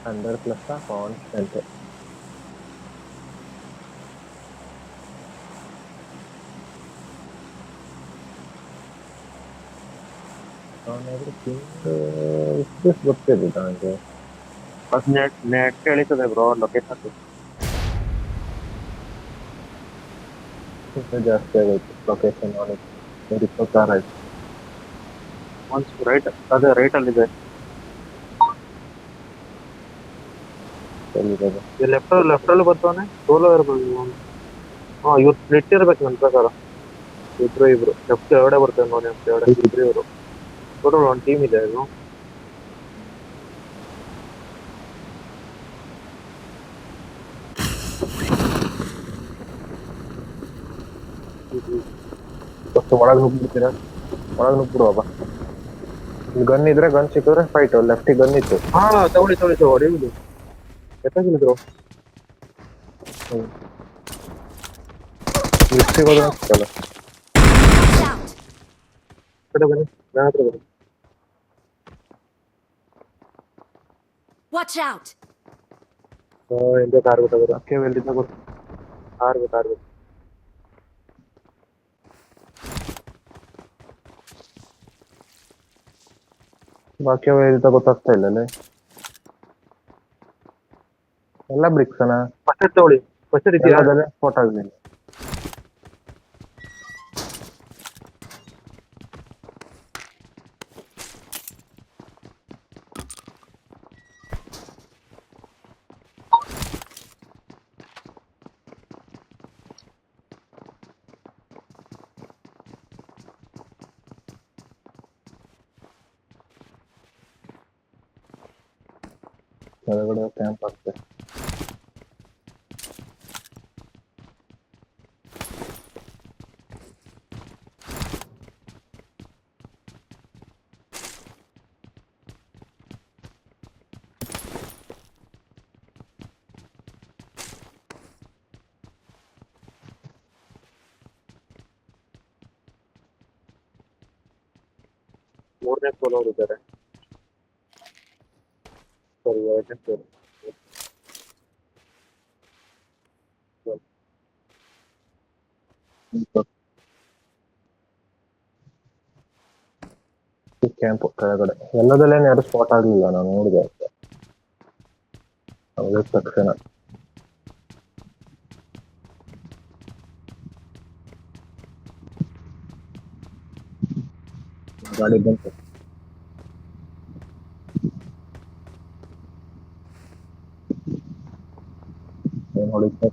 100 plus constant. ಗೊತ್ತಿಲ್ಲ ನನಗೆ. Bus net ಎಳಿತದೆ bro location ಜಾಸ್ತಿ ಆಗೈತೆ ಲೊಕೇಶನ್ ನೋಡಿ 126 ಆಯ್ತು. ಒನ್ಸ್ ರೈಟ್ ಅದೇ ರೈಟ್ ಅಲ್ಲಿದೆ ಎಲ್ಲಿರೋದು? ಲೆಫ್ಟ್ ಅಲ್ಲಿ ಬರ್ತಾನೆ ಸೋಲೋ ಇರ್ಬೋದು ಇವ್ರು ಸ್ಪ್ಲಿಟ್ ಇರ್ಬೇಕು ನನ್ನ ಪ್ರಕಾರ ಇಬ್ರು ಲೆಫ್ಟ್ ಎರಡೆ ಬರ್ತಾರೆ ನೋಡಿ ಅಂತ ಎರಡೆ ಇಬ್ರು ಇವರು ಟೋಟಲ್ ಒಂದು ಟೀಮ್ ಇದೆ ಇದು ಫಸ್ಟ್ ಒಳಗೆ ನುಗ್ಬಿಡ್ತೀರಾ? ಒಳಗೆ ನುಗ್ಬಿಡುವ. ಗನ್ ಇದ್ರೆ ಗನ್ ಸಿಕ್ಕಿದ್ರೆ ಫೈಟ್. ಲೆಫ್ಟಿಗೆ ಗನ್ ಇತ್ತು. ಹಾ ತಗೊಳ್ಳಿ ಹೊಡೆಯುವುದು ಎತ್ತಾಗಿದ್ರು ಲಿಫ್ಟಿಗೆ ಹೋದ್ರೆ ಸಿಕ್ಕಲ್ಲ. ಕಡೆ ಬನ್ನಿ ನನ್ನ ಹತ್ರ ಬನ್ನಿ Watch out! ಎಂತ ಕಾರ್ ಗೊತ್ತಾಗೋದು ಅಕ್ಕೆ ಎಲ್ಲಿಂದ ಗೊತ್ತು ಕಾರ್ ಬಾಕಿ ಗೊತ್ತಾಗ್ತಾ ಇಲ್ಲ. ಎಲ್ಲ ಬ್ರಿಕ್ಸನ ಫಸ್ಟ್ ತಗೊಳ್ಳಿ ಫಸ್ಟ್ ಇದೆಯಾ ಸ್ಪಾಟ್ ಆಗಲಿಲ್ಲ. ಕೆಳಗಡೆ ಕ್ಯಾಂಪ್ ಆಗ್ತದೆ. ಮೂರನೇ ಫ್ಲೋರ್ ಅವರು ಇದ್ದಾರೆ ಸರಿ ಎರಡನೇ ಫ್ಲೋರ್ ಕ್ಯಾಂಪ್ ಕೆಳಗಡೆ ಎಲ್ಲದಲ್ಲೇನು ಯಾರು ಸ್ಪಾಟ್ ಆಗ್ಲಿಲ್ಲ. ನಾನು ನೋಡಿದೆ ಅವಾಗ ತಕ್ಷಣ ಗಾಡಿ ಬಂತು. ಏನು ಹೊಡಿತಾ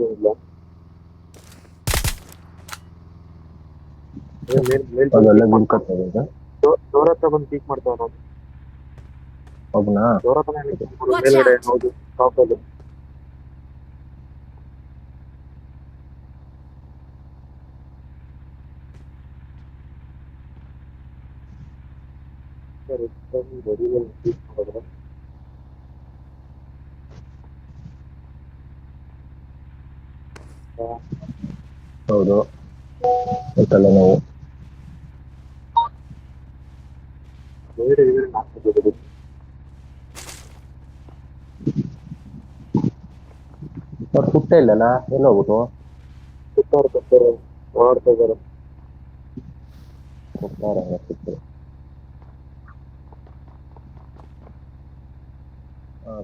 ಇಲ್ಲ ಅದೆಲ್ಲ ಗುಡ್ಕತ್ತದ. ಡೋರ್ ಹತ್ರ ಬಂದು ಪೀಕ್ ಮಾಡ್ತಾವ ನಾವು ಒಬ್ನಾ ಡೋರ್ ಹತ್ರ ಮೇಲ್ಗಡೆ ಹೌದು ಟಾಪ್ ಅಲ್ಲಿ ಪೀಕ್ ಮಾಡಿದ್ರೆ ಹೌದು ತಲೆ ನೋವು. ಹಾಕ್ತಿದ್ದು ಅವ್ರು ಪುಟ್ಟ ಇಲ್ಲಲ್ಲ, ಎಲ್ಲ ಹೋಗುದು ಸುತ್ತಾಡ್ತಾರೆ ಓಡಾಡ್ತಾ ಇದ್ದಾರೆ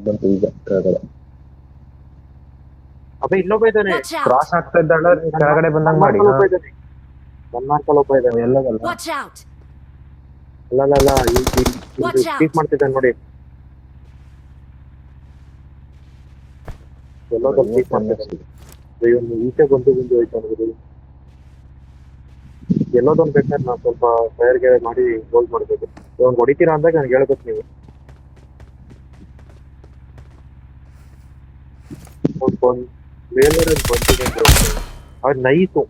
ಬಂತು ಈಗ ಕೆಳಗಡೆ ಅಬ್ಬ ಇನ್ನೊಬ್ಬ ಇದ್ದಾನೆ Watch out! ಕ್ರಾಸ್ ಆಗ್ತಾ ಇದ್ದಾಳ. ಕೆಳಗಡೆ ಬಂದಂಗ್ ಮಾಡಿ. ಒಬ್ಬ ಇದ್ದಾನೆ ಎಲ್ಲದಲ್ಲ Watch out! ಅಲ್ಲ Watch out! ಪೀಕ್ ಮಾಡ್ತಿದ್ದಾನೆ ನೋಡಿ ಎಲ್ಲೋ ಪೀಕ್ ಮಾಡ್ತಿದ್ದಾನೆ ಇವನು ಈಚೆ ಬಂದು ಹೋಯ್ತು ನನಗೆ ಎಲ್ಲೋದೊಂದು ಬೇಕಾದ್ರೆ ನಾವು ಸ್ವಲ್ಪ ಫೈರ್ಗೆ ಮಾಡಿ ಹೋಲ್ಡ್ ಮಾಡಬೇಕು ಇವಾಗ ಹೊಡಿತೀರಾ ಅಂದಾಗ ನನಗೆ ಹೇಳ್ಬೇಕು ನೀವು ಮೇಲ್ಗಡೆ ಬಂದಿದೆ ಅವ್ರು ನೈಸು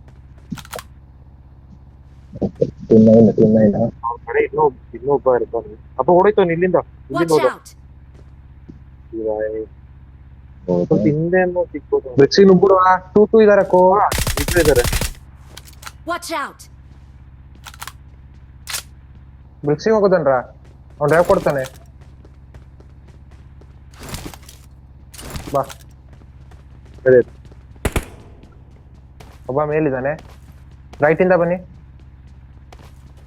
ಅವ್ರ ಕಡೆ ಇನ್ನೊಬ್ಬ ಇರ್ತಾನೆ ಅಪ್ಪ ಹೊಡಿತಾನೆ ಇಲ್ಲಿಂದ Watch ಹೋದ out! ಸ್ವಲ್ಪ ಹಿಂದೆ ಸಿಕ್ಬೋದು ಬೆಚ್ಚಿ ನುಗ್ಬಿಡುವ. ಟೂ ಇದಾರೆ ಕೋ ಇಬ್ರು ಇದಾರೆ Watch out! ಬ್ರಿಕ್ಸಿಗೆ ಹೋಗೋದನ್ರ ಅವ್ನು ಡ್ರೈವ್ ಕೊಡ್ತಾನೆ ಬಾ ಸರಿ ಒಬ್ಬ ಮೇಲಿದ್ದಾನೆ ರೈಟ್ ಇಂದ ಬನ್ನಿ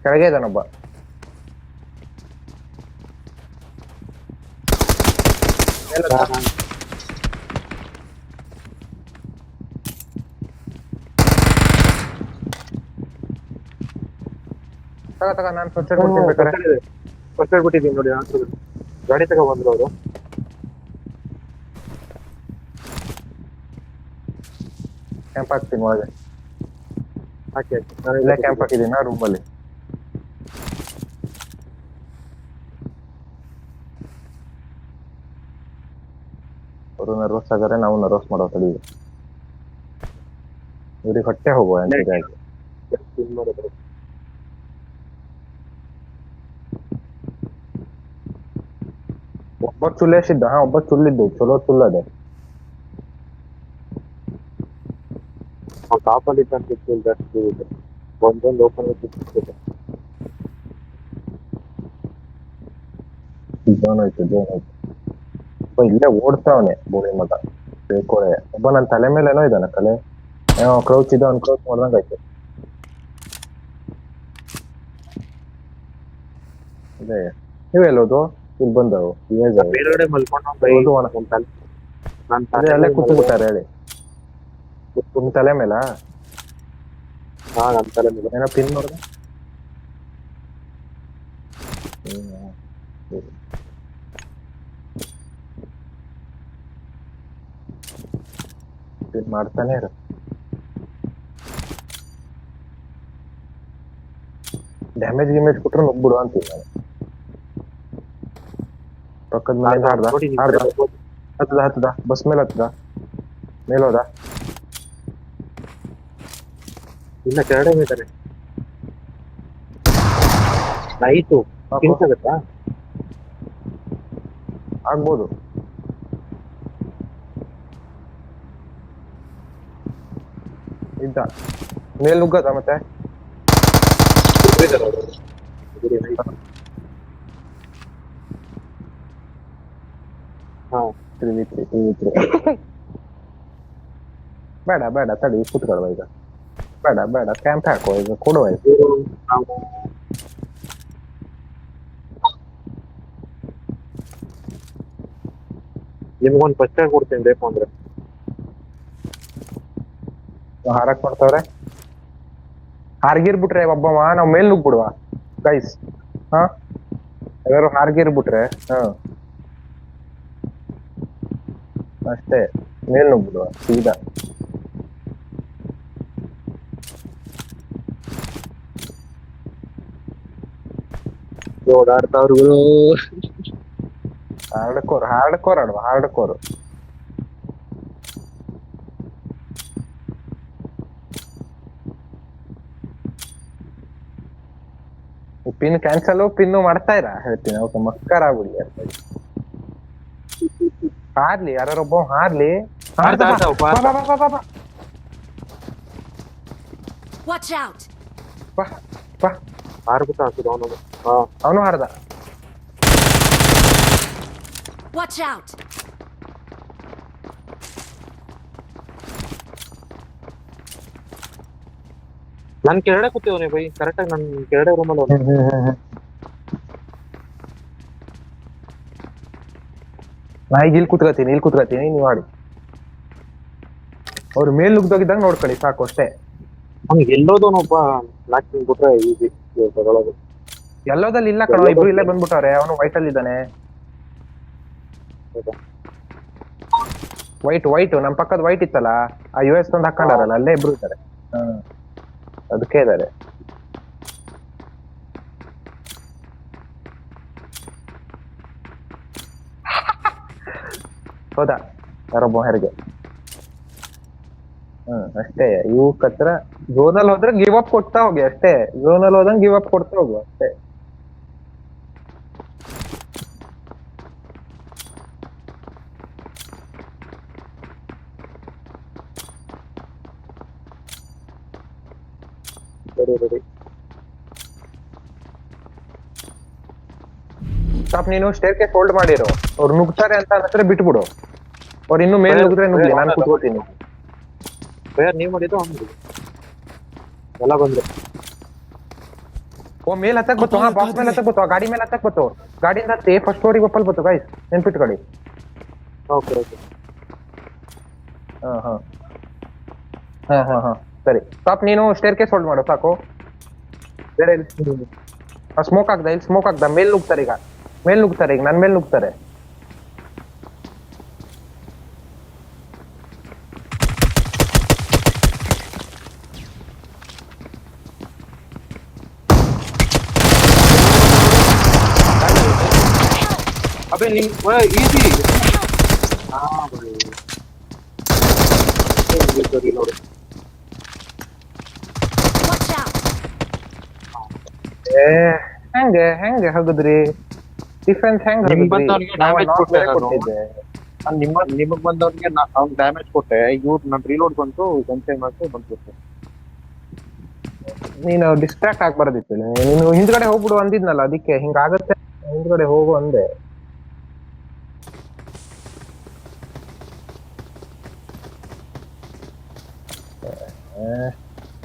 ಕೆಳಗೆ ಇದ್ದಾನೊಬ್ಬ ತಗ ನಾನು ಫಸ್ಟ್ ಏಡ್ ಕೊಡ್ತೀನಿ ಬೇಕಾರೆ ಫಸ್ಟ್ ಏಡ್ ಬಿಟ್ಟಿದ್ದೀನಿ ನೋಡಿ ಗಾಡಿ ತಗೋ ಬಂದ್ರು ಅವರು ಕ್ಯಾಂಪ್ ಹಾಕ್ತೀನಿ ಒಳಗೆ ಹಾಕಿ ನಾನು ಇಲ್ಲೇ ಕ್ಯಾಂಪ್ ಹಾಕಿದ್ದೀನಿ ರೂಮಲ್ಲಿ ಅವರು ನರ್ವಸ್ ಆಗಾರೆ ನಾವು ನರ್ವಸ್ ಮಾಡೋ ತಡಿ ಇವ್ರಿಗೆ ಹೊಟ್ಟೆ ಹೋಗುವ ಅಂತಿದೆ ಒಬ್ಬ ಚುಲ್ಲೇಸಿದ್ದ ಒಬ್ಬ ಚುಲ್ಲಿದ್ದು ಚಲೋ ಚುಲ್ಲದೆ ಟಾಪಲ್ಲಿ ಜಾಸ್ತಿ ಒಂದೊಂದು ಓಪನ್ ಜೋನ್ ಆಯ್ತು ಒಬ್ಬ ಇಲ್ಲೇ ಓಡ್ತಾವನೆ ಬೋಳಿ ಮಗ ಬೇಕೋಳೆ ಒಬ್ಬ ನನ್ನ ತಲೆ ಮೇಲೆ ಏನೋ ಇದ್ದಾನೆ ತಲೆ ಕ್ರೌಚ್ ಇದೆ ಅವ್ನು ಕ್ರೌಚ್ ಮಾಡ್ದಂಗ ಆಯ್ತು ಅದೇ ನೀವೆಲ್ಲೋದು ಇಲ್ಲಿ ಬಂದವು ಬೇರೆಡೆ ಮಲ್ಕೊಂಡು ಅದೇ ಅಲ್ಲೇ ಕೂತು ಬಿಟ್ಟಾರೆ ಹೇಳಿ ನಿಮ್ ತಲೆ ಮೇಲ ನನ್ನ ತಲೆ ಮೇಲೆ ಏನೋ ಪಿನ್ ನೋಡ್ದೆ ಪಿನ್ ಮಾಡ್ತಾನೆ ಇರು ಡ್ಯಾಮೇಜ್ ಗಿಮೇಜ್ ಕೊಟ್ರೆ ನುಗ್ಬಿಡು ಅಂತೀವಿ ನಾನು ಪಕ್ಕದ ಮನೆ ಹತ್ತದ ಬಸ್ ಮೇಲೆ ಹತ್ತದ ಮೇಲೋದ ಇಲ್ಲ ಕೆರಡೆ ಮೇತಾನೆ ಆಯ್ತು ತಿನ್ಸಾಗತ್ತಾ ಆಗ್ಬೋದು ಇದ್ದ ಮೇಲ್ ನುಗ್ಗದ ಮತ್ತೆ ಬೇಡ ತಡಿ ಕೂತ್ಕೊಳ್ವ ಈಗ ಬೇಡ ಕ್ಯಾಂಪ್ ಹಾಕುವ ಈಗ ಕೊಡುವ ನಿಮ್ಗೊಂದು ಫಸ್ಟ್ ಏಡ್ ಕೊಡ್ತೀನಿ ಬೇಕು ಅಂದ್ರೆ ಹಾರಕ್ ಮಾಡ್ತಾವ್ರೆ ಹಾರ್ಗಿರ್ ಬಿಟ್ರೆ ಒಬ್ಬವ ನಾವ್ ಮೇಲ್ ನುಗ್ಬಿಡುವ ಗೈಸ್ ಹಾ ಯಾರು ಹಾರ್ಗಿರ್ ಬಿಟ್ರೆ ಅಷ್ಟೇ ಮೇಲ್ ನುಗ್ಬಿಡುವ ಸೀದಾ ಓಡಾಡ್ತಾವ್ರು hard core pin cancel pin ಮಾಡ್ತಾ ಇರ ಹೇಳ್ತೀನಿ ಅವ್ಕ ಮಸ್ಕರ್ ಆಗ್ಬಿಡಿ ಹಾರ್ಲಿ ಯಾರೊಬ್ಬ ಹಾರ್ಲಿ ಹಾರ್ಬಿಟ್ಟು ಹಾಕಿದ ಅವನು ಹಾರ್ದ ನನ್ ಕೆರಡೆ ಕೂತಿವನಿ ಬೈ ಕರೆಕ್ಟ್ ಆಗಿ ನನ್ ಕೆರಡೆ ರೂಮಲ್ಲಿ ನಾ ಈಗ ಇಲ್ಲಿ ಕೂತ್ಕೊತೀನಿ ನೀವು ಆಡಿ ಅವ್ರು ಮೇಲ್ ನುಗ್ದೋಗಿದ್ದಂಗ ನೋಡ್ಕೊಳ್ಳಿ ಸಾಕು ಅಷ್ಟೇ ಅವ್ನಿಗೆ ಎಲ್ಲೋದವನೊಬ್ಬ ನಾಲ್ಕು ಬಿಟ್ರೆ ಈಸಿ ತಗೊಳ್ಳೋದು ಎಲ್ಲೋದಲ್ಲಿ ಇಲ್ಲ ಕಣೋ ಇಬ್ರು ಇಲ್ಲೇ ಬಂದ್ಬಿಟ್ಟವ್ರೆ ಅವನು ವೈಟ್ ಅಲ್ಲಿ ಇದ್ದಾನೆ ವೈಟ್ ನಮ್ ಪಕ್ಕದ ವೈಟ್ ಇತ್ತಲ್ಲ ಆ US ತಂದು ಹಾಕೊಂಡಾರಲ್ಲ ಅಲ್ಲೇ ಇಬ್ರು ಇದ್ದಾರೆ ಅದಕ್ಕೆ ಇದ್ದಾರೆ ಹೌದಾ ಯಾರೊಬ್ಬ ಹೆರಿಗೆ ಅಷ್ಟೇ ಇವಕ್ ಹತ್ರ ಝೋನಲ್ಲಿ ಹೋದ್ರೆ ಗಿವ್ ಅಪ್ ಕೊಡ್ತಾ ಹೋಗಿ ಅಷ್ಟೇ ಝೋನಲ್ಲಿ ಹೋದಂಗೆ ಗಿವ್ ಅಪ್ ಕೊಡ್ತಾ ಹೋಗು ಅಷ್ಟೇ ರೆಡಿ ಪಾಪ ನೀನು ಸ್ಟೇರ್ ಕೇಸ್ ಹೋಲ್ಡ್ ಮಾಡಿರು, ಅವ್ರು ನುಗ್ತಾರೆ ಅಂತ ಅನ್ನಿಸ್ರೆ ಬಿಟ್ಬಿಡು. ಅವ್ರು ಇನ್ನು ಮೇಲೆ ನುಗ್ದ್ರೆ ನುಗ್ಲಿ, ನಾನು ಕೂತ್ಕೋತೀನಿ. ಫೈರ್ ನೀವ್ ಮಾಡಿದ್ದು ಅವ್ನು ಮಾಡಿದ್ದು ಎಲ್ಲ ಬಂದ್ರು. ಓ ಮೇಲೆ ಹತ್ತಕ್ ಬತ್ತು, ಹಾ ಬಾಕ್ಸ್ ಮೇಲೆ ಹತ್ತಕ್ ಬತ್ತು, ಆ ಗಾಡಿ ಮೇಲೆ ಹತ್ತಕ್ ಬತ್ತು. ಗಾಡಿಯಿಂದ ಹತ್ತಿ ಫಸ್ಟ್ ಫ್ಲೋರಿಗೆ ಒಪ್ಪಲ್ ಬತ್ತು ಗೈಸ್, ನೆನ್ಪಿಟ್ಕೊಳ್ಳಿ. ಓಕೆ ಓಕೆ ಹಾ ಹಾ ಹಾ ಹಾ ಹಾ ಸರಿ. ಪಾಪ ನೀನು ಸ್ಟೇರ್ ಕೇಸ್ ಹೋಲ್ಡ್ ಮಾಡು ಸಾಕು. ಬೇರೆ ಸ್ಮೋಕ್ ಆಗ್ದ, ಇಲ್ಲಿ ಸ್ಮೋಕ್ ಆಗ್ದ, ಮೇಲ್ ನುಗ್ತಾರೆ ಈಗ, ಮೇಲ್ ನುಗ್ತಾರೆ ಈಗ, ನನ್ ಮೇಲ್ ನುಗ್ತಾರೆ. अबे नहीं वो इजी हां भाई ये तो रिलोड Watch out! ಏ ಹೆಂಗೆ ಹೆಂಗೆ ಹಗದ್ರಿ ಡಿಫೆನ್ಸ್ ಹೆಂಗ್ ನಿಮ್ ಬಂದವ್ರಿಗೆ ಡ್ಯಾಮೇಜ್ ಕೊಟ್ಟೆ ನಾನು. ಕೊಟ್ಟಿದ್ದೆ. ನಿಮಗ್ ಬಂದವ್ರಿಗೆ ಅವ್ನು ಡ್ಯಾಮೇಜ್ ಕೊಟ್ಟೆ, ಇವ್ರು ನನ್ ರೀಲೋಡ್ ಬಂತು, ಗನ್ಸೈ ಮಾಡ್ತು ಬಂತು. ನೀನು ಡಿಸ್ಟ್ರಾಕ್ಟ್ ಆಗ್ಬಾರ್ದಿತ್ತು, ನೀನು ಹಿಂದ್ಗಡೆ ಹೋಗ್ಬಿಡು ಅಂದಿದ್ನಲ್ಲ, ಅದಕ್ಕೆ ಹಿಂಗಾಗತ್ತೆ ಹಿಂದ್ಗಡೆ ಹೋಗು ಅಂದೆ.